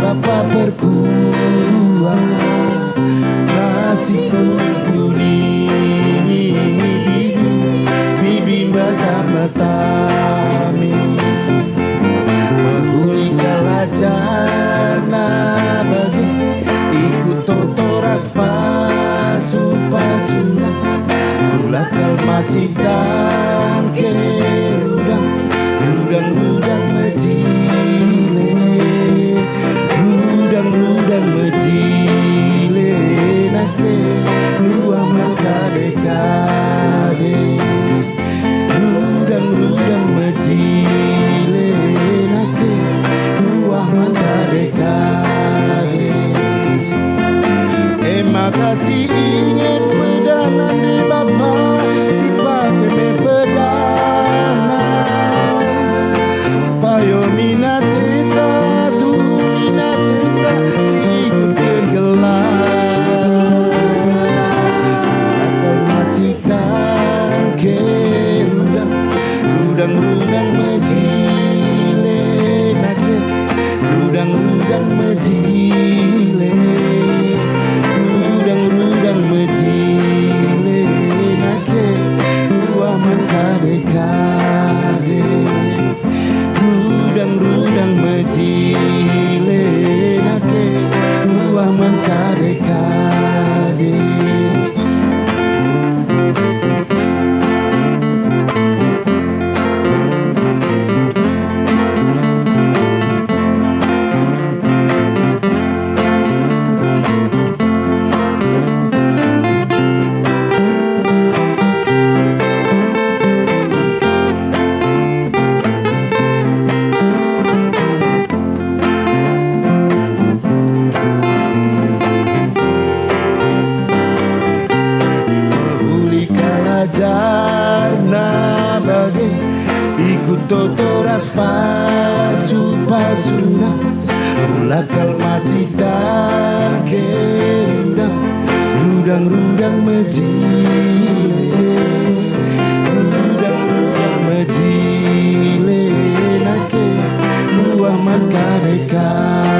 Bapa berkuah nasi kuning bibi mata-matami menghuli kalajana bagi ikut totoras pasu-pasuna ulah kalmacitan kerudang rudang mejile rudang mejile nake luah makade-kade rudang mejile nake luah makade-kade makasih ingin pedanan di Bapa si pakai pedanan payo minat kita si ikut tenggelam akan macikan ke rudang mejile nake rudang mejile rudang mejile nake luah makade-kade rudang mejile nake luah makade-kade jarna bagi ikut totoras pasu-pasuna ulah kalmacitan kerundang rudang mejile rudang mejile nake luah makade-kade